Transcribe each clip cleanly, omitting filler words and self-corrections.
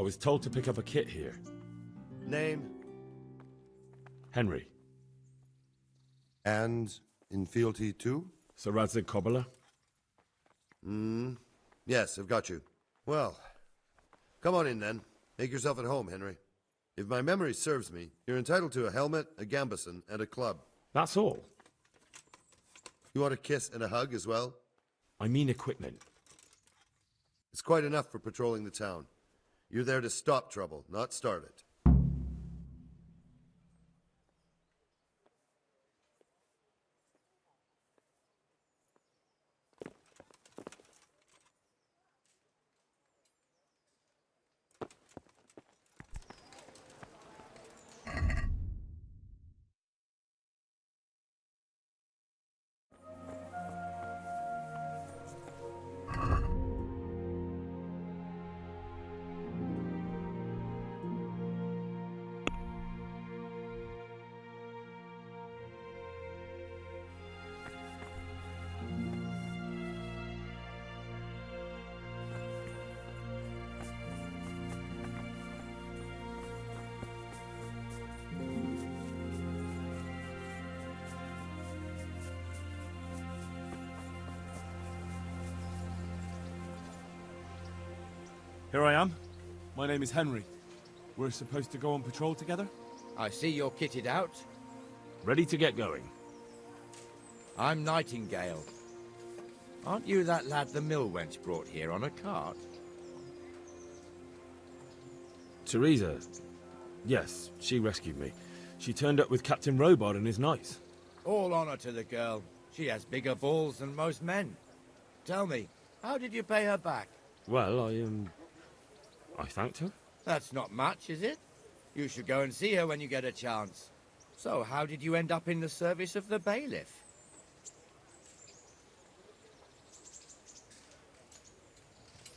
was told to pick up a kit here. Name? Henry. And in fealty too? Sir Radzig Kobyla? Yes, I've got you. Well, come on in then. Make yourself at home, Henry. If my memory serves me, you're entitled to a helmet, a gambeson, and a club. That's all. You want a kiss and a hug as well? I mean equipment. It's quite enough for patrolling the town. You're there to stop trouble, not start it. Here I am. My name is Henry. We're supposed to go on patrol together? I see you're kitted out. Ready to get going. I'm Nightingale. Aren't you that lad the mill wench brought here on a cart? Teresa. Yes, she rescued me. She turned up with Captain Robard and his knights. All honor to the girl. She has bigger balls than most men. Tell me, how did you pay her back? Well, I thanked her. That's not much, is it? You should go and see her when you get a chance. So, how did you end up in the service of the bailiff?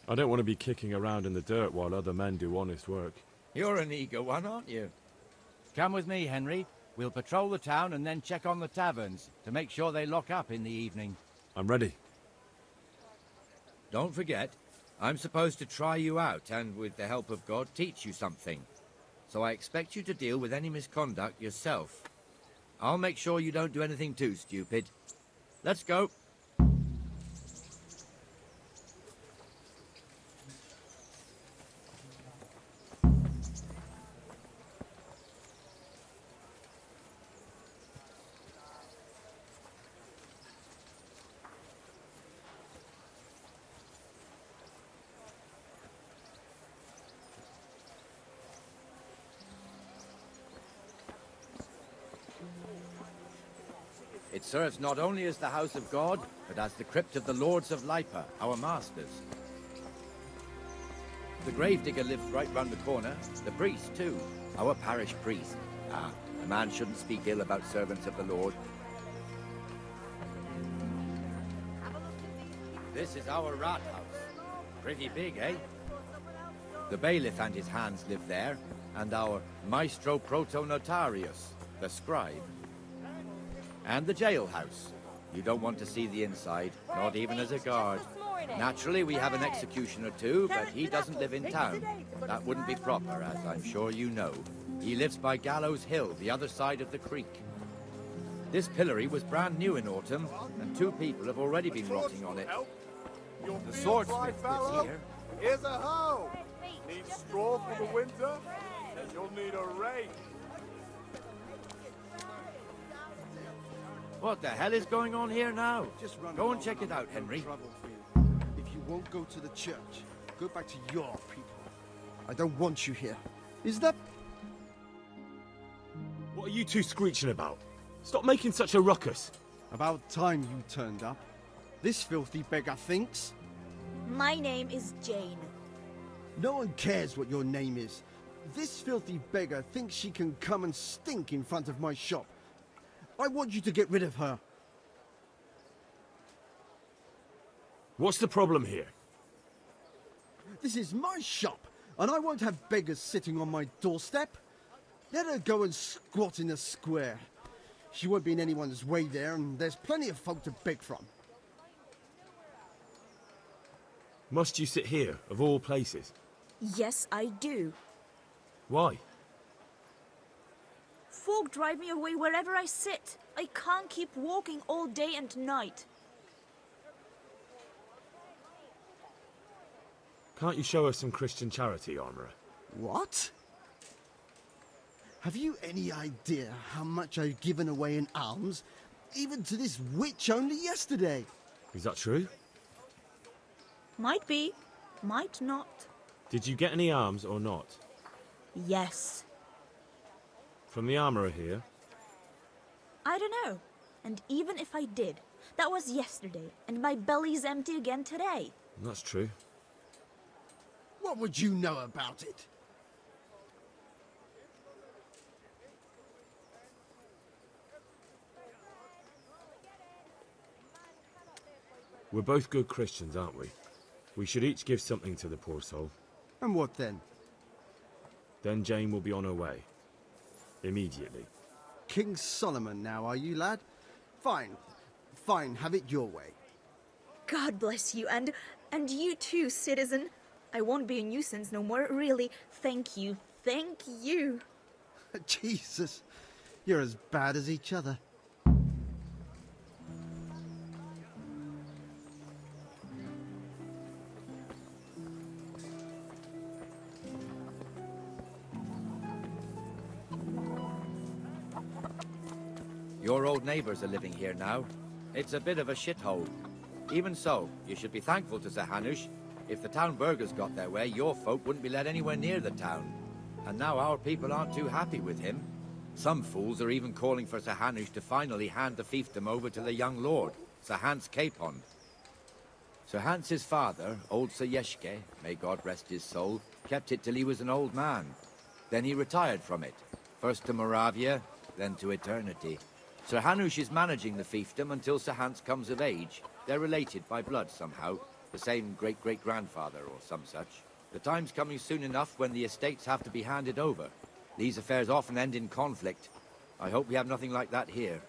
I don't want to be kicking around in the dirt while other men do honest work. You're an eager one, aren't you? Come with me, Henry. We'll patrol the town and then check on the taverns to make sure they lock up in the evening. I'm ready. Don't forget, I'm supposed to try you out and, with the help of God, teach you something. So I expect you to deal with any misconduct yourself. I'll make sure you don't do anything too stupid. Let's go. It serves not only as the house of God, but as the crypt of the lords of Lipa, our masters. The gravedigger lives right round the corner. The priest, too. Our parish priest. Ah, a man shouldn't speak ill about servants of the Lord. This is our rat house. Pretty big, eh? The bailiff and his hands live there, and our maestro proto-notarius, the scribe. And the jailhouse. You don't want to see the inside, not even as a guard. Naturally, we have an executioner too, but he doesn't live in town. That wouldn't be proper, as I'm sure you know. He lives by Gallows Hill, the other side of the creek. This pillory was brand new in autumn, and 2 people have already been rotting on it. The swordsmith lives here. Here's a hoe! Need straw for the winter? You'll need a rake. What the hell is going on here now? Go and check it out, Henry. If you won't go to the church, go back to your people. I don't want you here. Is that... What are you two screeching about? Stop making such a ruckus. About time you turned up. This filthy beggar thinks. My name is Jane. No one cares what your name is. This filthy beggar thinks she can come and stink in front of my shop. I want you to get rid of her. What's the problem here? This is my shop, and I won't have beggars sitting on my doorstep. Let her go and squat in the square. She won't be in anyone's way there, and there's plenty of folk to beg from. Must you sit here, of all places? Yes, I do. Why? Folk drive me away wherever I sit. I can't keep walking all day and night. Can't you show us some Christian charity, Armourer? What? Have you any idea how much I've given away in alms, even to this witch only yesterday? Is that true? Might be, might not. Did you get any arms or not? Yes. From the Armourer here? I don't know. And even if I did, that was yesterday, and my belly's empty again today. That's true. What would you know about it? We're both good Christians, aren't we? We should each give something to the poor soul. And what then? Then Jane will be on her way. Immediately. King Solomon now, are you, lad? Fine. Fine, have it your way. God bless you, and you too, citizen. I won't be a nuisance no more, really. Thank you. Thank you. Jesus, you're as bad as each other. Your old neighbours are living here now. It's a bit of a shithole. Even so, you should be thankful to Sir Hanush. If the town burghers got their way, your folk wouldn't be let anywhere near the town. And now our people aren't too happy with him. Some fools are even calling for Sir Hanush to finally hand the fiefdom over to the young lord, Sir Hans Capon. Sir Hans's father, old Sir Yeshke, may God rest his soul, kept it till he was an old man. Then he retired from it, first to Moravia, then to eternity. Sir Hanush is managing the fiefdom until Sir Hans comes of age. They're related by blood somehow, the same great-great-grandfather or some such. The time's coming soon enough when the estates have to be handed over. These affairs often end in conflict. I hope we have nothing like that here.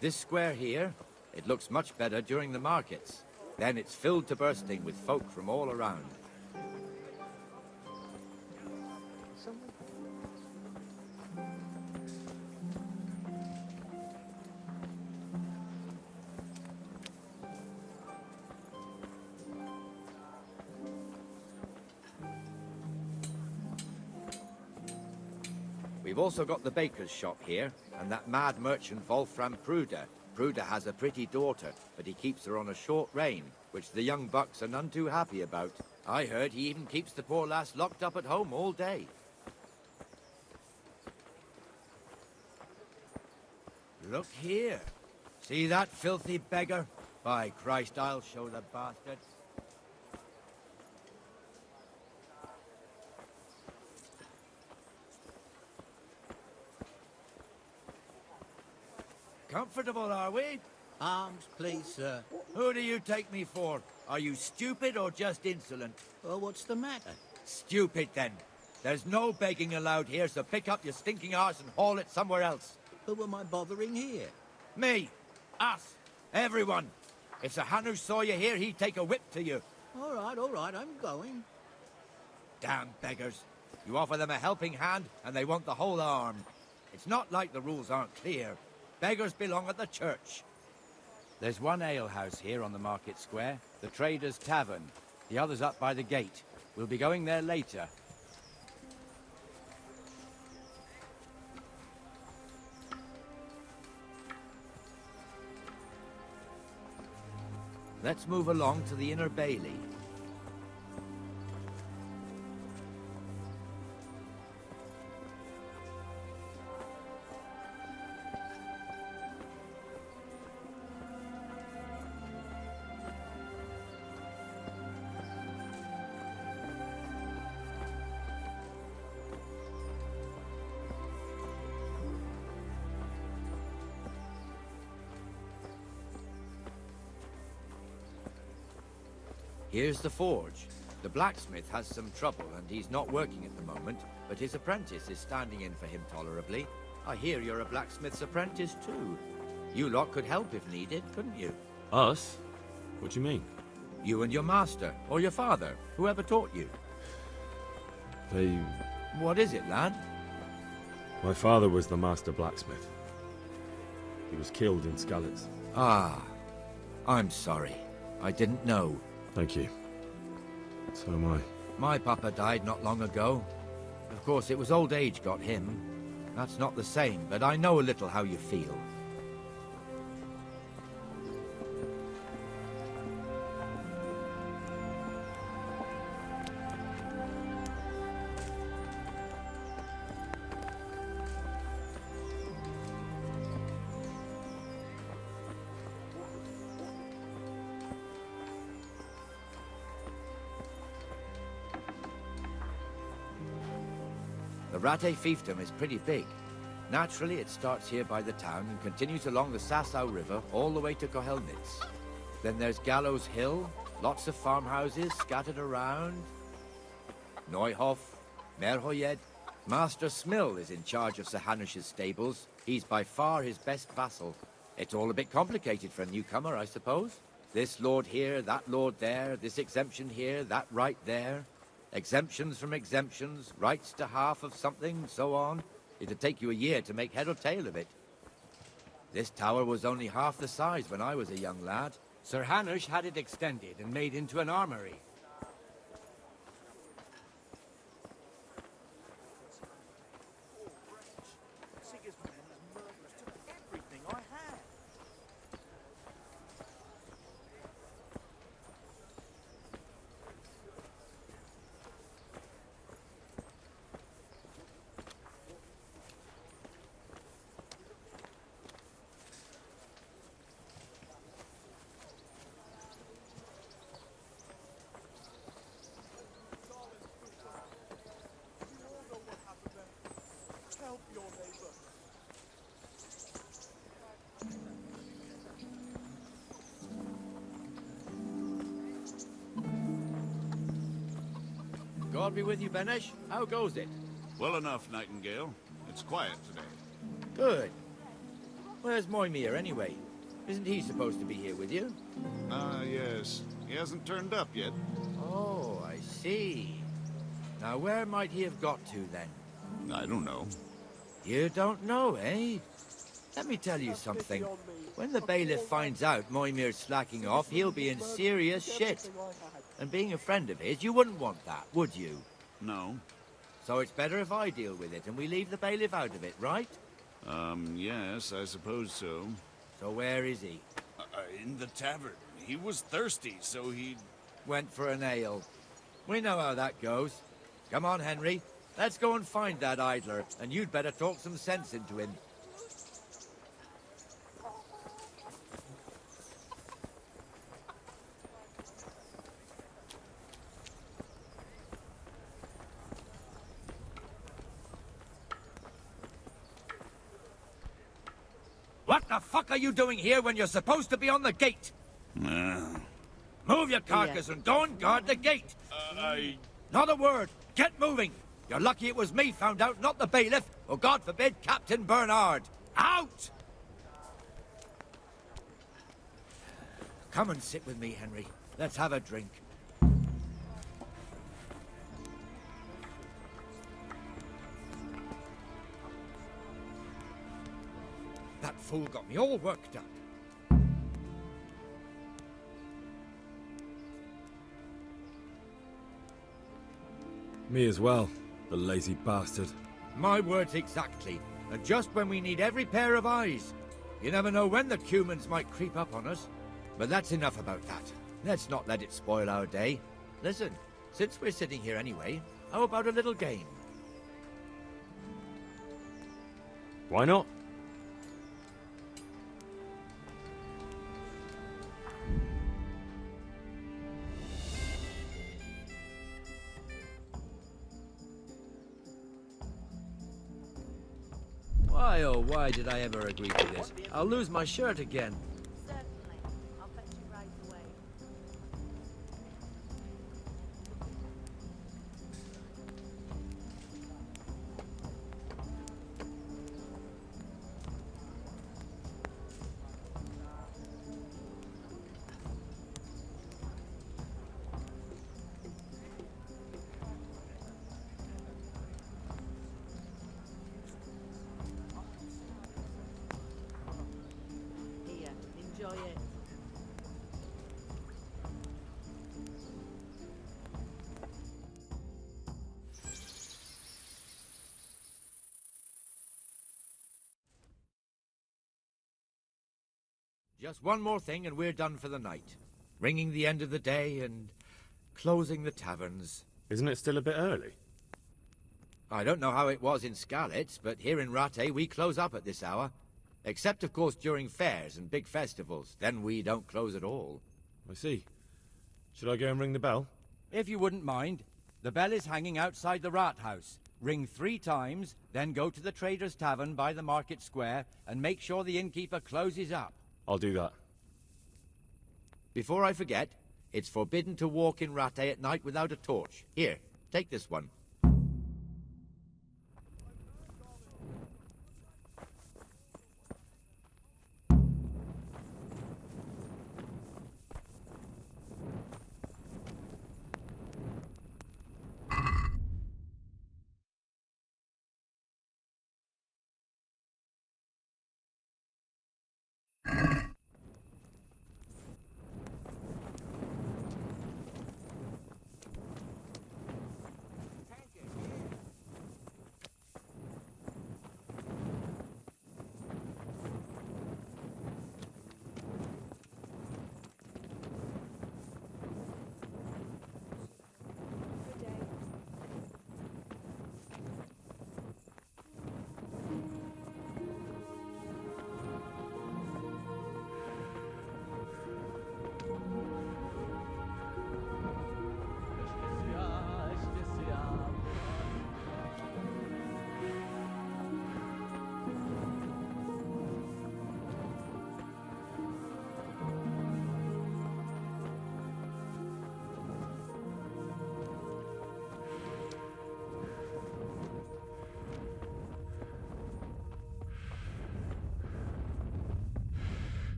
This square here, it looks much better during the markets. Then it's filled to bursting with folk from all around. We've also got the baker's shop here, and that mad merchant Wolfram Pruder. Pruder has a pretty daughter, but he keeps her on a short rein, which the young bucks are none too happy about. I heard he even keeps the poor lass locked up at home all day. Look here. See that filthy beggar? By Christ, I'll show the bastard. Comfortable, are we? Arms, please, sir. Who do you take me for? Are you stupid or just insolent? Well, what's the matter? Stupid, then. There's no begging allowed here, so pick up your stinking arse and haul it somewhere else. Who am I bothering here? Me. Us. Everyone. If Sir Hanush saw you here, he'd take a whip to you. All right, I'm going. Damn beggars. You offer them a helping hand, and they want the whole arm. It's not like the rules aren't clear. Beggars belong at the church. There's one alehouse here on the market square, the Trader's Tavern. The other's up by the gate. We'll be going there later. Let's move along to the Inner Bailey. Here's the forge. The blacksmith has some trouble and he's not working at the moment, but his apprentice is standing in for him tolerably. I hear you're a blacksmith's apprentice too. You lot could help if needed, couldn't you? Us? What do you mean? You and your master, or your father, whoever taught you. They... What is it, lad? My father was the master blacksmith. He was killed in Skalitz. Ah, I'm sorry. I didn't know. Thank you. So am I. My papa died not long ago. Of course, it was old age got him. That's not the same, but I know a little how you feel. The Rate fiefdom is pretty big. Naturally, it starts here by the town and continues along the Sasau River all the way to Kohelnitz. Then there's Gallows Hill, lots of farmhouses scattered around. Neuhof, Merhoyed. Master Smill is in charge of Sir Hanush's stables. He's by far his best vassal. It's all a bit complicated for a newcomer, I suppose. This lord here, that lord there, this exemption here, that right there. Exemptions from exemptions, rights to half of something, so on. It'd take you a year to make head or tail of it. This tower was only half the size when I was a young lad. Sir Hanush had it extended and made into an armory. God be with you, Benesh. How goes it? Well enough, Nightingale. It's quiet today. Good. Where's Moimir, anyway? Isn't he supposed to be here with you? Yes. He hasn't turned up yet. Oh, I see. Now, where might he have got to, then? I don't know. You don't know, eh? Let me tell you something. When the bailiff finds out Moimir's slacking off, he'll be in serious shit. And being a friend of his, you wouldn't want that, would you? No. So it's better if I deal with it and we leave the bailiff out of it, right? Yes, I suppose so. So where is he? In the tavern. He was thirsty, so he... Went for an ale. We know how that goes. Come on, Henry. Let's go and find that idler, and you'd better talk some sense into him. What the fuck are you doing here when you're supposed to be on the gate? Move your carcass and go and guard the gate. Not a word. Get moving. You're lucky it was me found out, not the bailiff, or God forbid, Captain Bernard. Out! Come and sit with me, Henry. Let's have a drink. That fool got me all worked up. Me as well, the lazy bastard. My words exactly. And just when we need every pair of eyes. You never know when the Cumans might creep up on us. But that's enough about that. Let's not let it spoil our day. Listen, since we're sitting here anyway, how about a little game? Why not? Why, oh, why did I ever agree to this? I'll lose my shirt again. Certainly. I'll fetch you right away. Just one more thing and we're done for the night. Ringing the end of the day and closing the taverns. Isn't it still a bit early? I don't know how it was in Skalitz, but here in Rattay we close up at this hour. Except, of course, during fairs and big festivals. Then we don't close at all. I see. Should I go and ring the bell? If you wouldn't mind, the bell is hanging outside the rat house. Ring 3 times, then go to the Trader's Tavern by the market square and make sure the innkeeper closes up. I'll do that. Before I forget, it's forbidden to walk in Rattay at night without a torch. Here, take this one.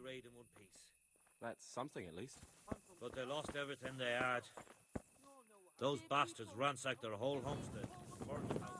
In one piece. That's something, at least. But they lost everything they had. Those bastards ransacked their whole homestead. Burned the house.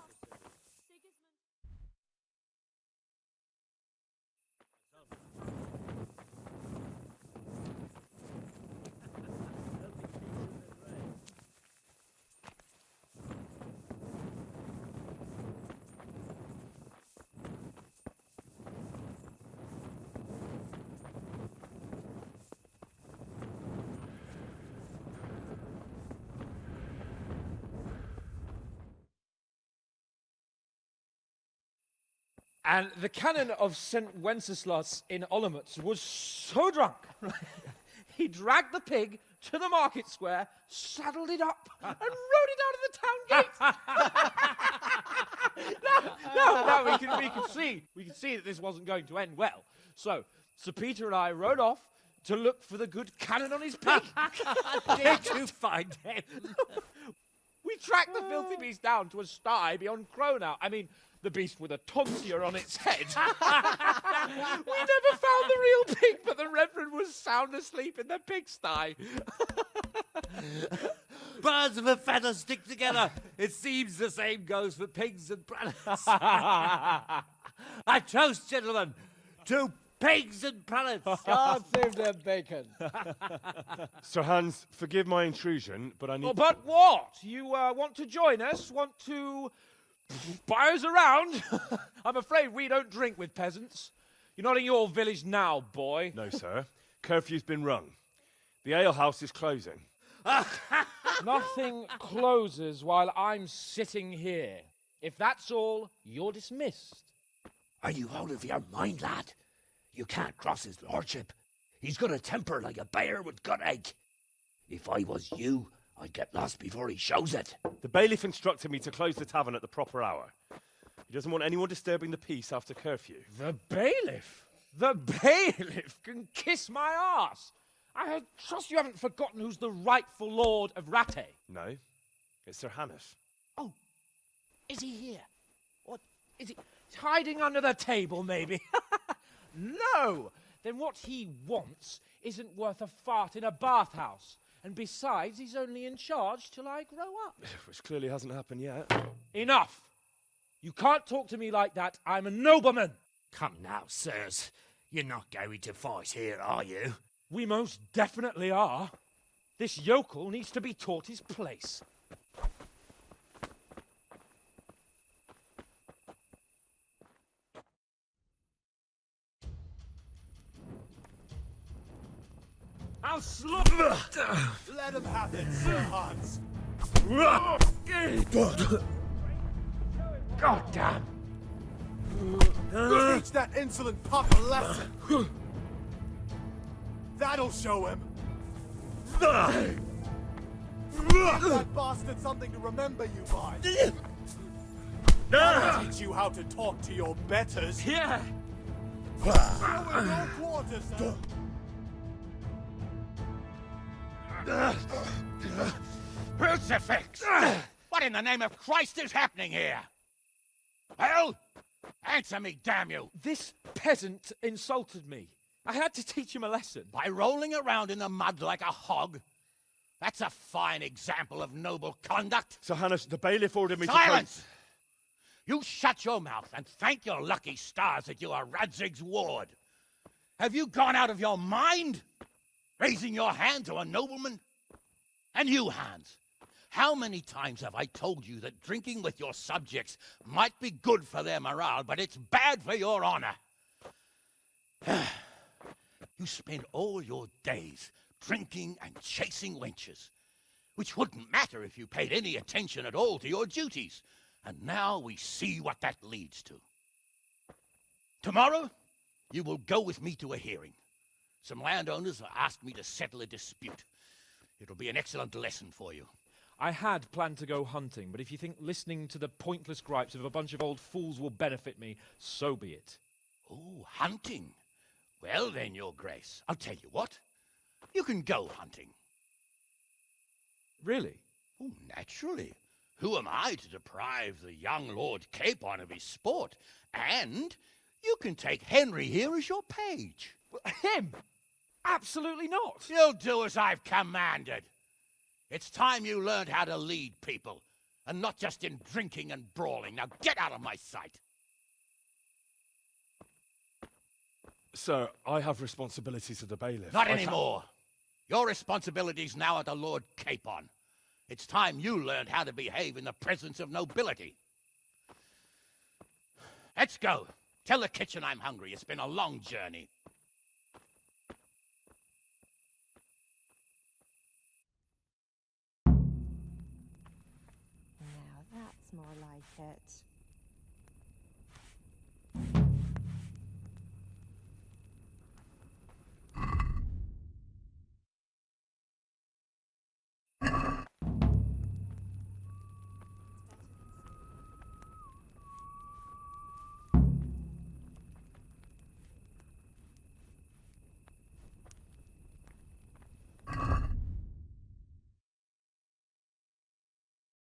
And the canon of St. Wenceslas in Olomouc was so drunk, he dragged the pig to the market square, saddled it up, and rode it out of the town gate. No, we can see that this wasn't going to end well. So, Sir Peter and I rode off to look for the good canon on his pig. Did you find him? We tracked the filthy beast down to a sty beyond Cronau. I mean, the beast with a tonsure on its head. We never found the real pig, but the Reverend was sound asleep in the pigsty. Birds of a feather stick together. It seems the same goes for pigs and prelates. I toast, gentlemen, to pigs and prelates. God save their bacon. Sir Hans, forgive my intrusion, but I need... Oh, but what? You want to join us? Want to buy us around? I'm afraid we don't drink with peasants. You're not in your village now, boy. No, sir. Curfew's been rung. The alehouse is closing. Nothing closes while I'm sitting here. If that's all, you're dismissed. Are you out of your mind, lad? You can't cross his lordship. He's got a temper like a bear with gut ache. If I was you, I'd get lost before he shows it. The bailiff instructed me to close the tavern at the proper hour. He doesn't want anyone disturbing the peace after curfew. The bailiff? The bailiff can kiss my arse. I trust you haven't forgotten who's the rightful lord of Rattay. No, it's Sir Hannes. Oh, is he here? What, is he hiding under the table, maybe? No! Then what he wants isn't worth a fart in a bathhouse. And besides, he's only in charge till I grow up. Which clearly hasn't happened yet. Enough! You can't talk to me like that. I'm a nobleman. Come now, sirs. You're not going to fight here, are you? We most definitely are. This yokel needs to be taught his place. I'll slaughter. Let him have it, Sir Hans. God damn! Teach that insolent pup a lesson. That'll show him. Give that bastard something to remember you by. That'll teach you how to talk to your betters. Yeah. Show him your quarters, sir. Crucifix! What in the name of Christ is happening here? Well, answer me, damn you! This peasant insulted me. I had to teach him a lesson. By rolling around in the mud like a hog? That's a fine example of noble conduct. Sir Hannes, the bailiff ordered me Silence! You shut your mouth and thank your lucky stars that you are Radzig's ward. Have you gone out of your mind? Raising your hand to a nobleman? And you, Hans, how many times have I told you that drinking with your subjects might be good for their morale, but it's bad for your honor? You spend all your days drinking and chasing wenches, which wouldn't matter if you paid any attention at all to your duties. And now we see what that leads to. Tomorrow, you will go with me to a hearing. Some landowners have asked me to settle a dispute. It'll be an excellent lesson for you. I had planned to go hunting, but if you think listening to the pointless gripes of a bunch of old fools will benefit me, so be it. Oh, hunting. Well then, Your Grace, I'll tell you what. You can go hunting. Really? Oh, naturally. Who am I to deprive the young Lord Capon of his sport? And you can take Henry here as your page. Him? Absolutely not. You'll do as I've commanded. It's time you learned how to lead people, and not just in drinking and brawling. Now get out of my sight. Sir, I have responsibilities to the bailiff. Not anymore. Your responsibilities now are to Lord Capon. It's time you learned how to behave in the presence of nobility. Let's go. Tell the kitchen I'm hungry. It's been a long journey. Now that's more like it.